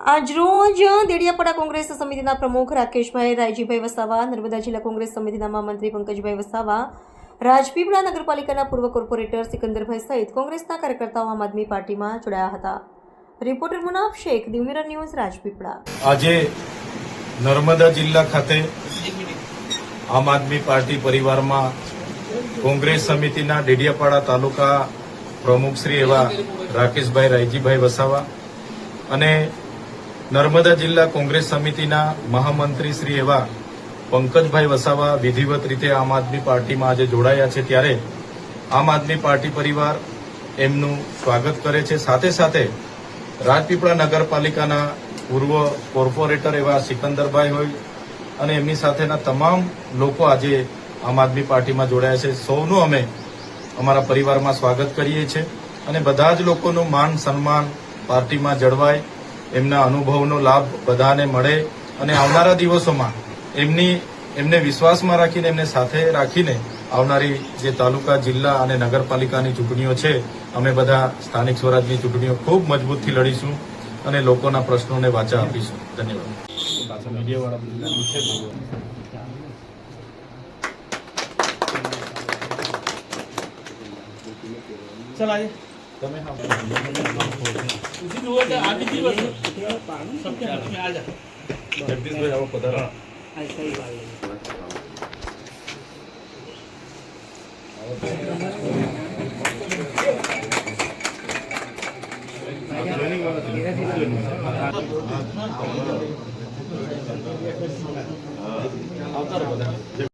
આજરોજ દેડિયાપાડા કોંગ્રેસ સમિતિના પ્રમુખ રાકેશભાઈ રાયજીભાઈ વસાવા, નર્મદા જિલ્લા કોંગ્રેસ સમિતિના મહામંત્રી પંકજભાઈ વસાવા, રાજપીપળા નગરપાલિકાના પૂર્વ કોર્પોરેટર સિકંદરભાઈ સહિત કોંગ્રેસના કાર્યકર્તાઓ આમ આદમી પાર્ટીમાં જોડાયા હતા. Reporter Munaf Shaikh, Diu mirror news, Rajpipla. આજે નર્મદા જિલ્લા ખાતે આમ આદમી પાર્ટી પરિવારમાં કોંગ્રેસ સમિતિના ડેડિયાપાડા તાલુકા પ્રમુખશ્રી એવા રાકેશભાઈ રાયજીભાઈ વસાવા અને નર્મદા જિલ્લા કોંગ્રેસ સમિતિના મહામંત્રી શ્રી એવા પંકજભાઈ વસાવા વિધિવત રીતે આમ આદમી પાર્ટીમાં આજે જોડાયા છે. ત્યારે આમ આદમી પાર્ટી પરિવાર એમનું સ્વાગત કરે છે. સાથે સાથે રાજપીપળા નગરપાલિકાના પૂર્વ કોર્પોરેટર એવા સિકંદરભાઈ હોય અને એમની સાથેના તમામ લોકો આજે આમ આદમી પાર્ટીમાં જોડાયા છે. સૌનું અમે અમારા પરિવારમાં સ્વાગત કરીએ છીએ અને બધા જ લોકોનું માન સન્માન પાર્ટીમાં જળવાય, એમના અનુભવનો લાભ બધાને મળે અને આવનારા દિવસોમાં એમને વિશ્વાસમાં રાખીને એમને સાથે રાખીને આવનારી જે તાલુકા, જિલ્લા અને નગરપાલિકાની ચૂંટણીઓ છે, અમે બધા સ્થાનિક સ્વરાજની ચૂંટણીઓ ખૂબ મજબૂતથી લડીશું અને લોકોના પ્રશ્નોને વાચા આપીશું. ધન્યવાદ. चलाइए તમે उसी जो आदि दिवस सबके हाथ में आ जा જગદીશભાઈ આવો પધારો. ऐसा ही बात આવતા રહો બધા.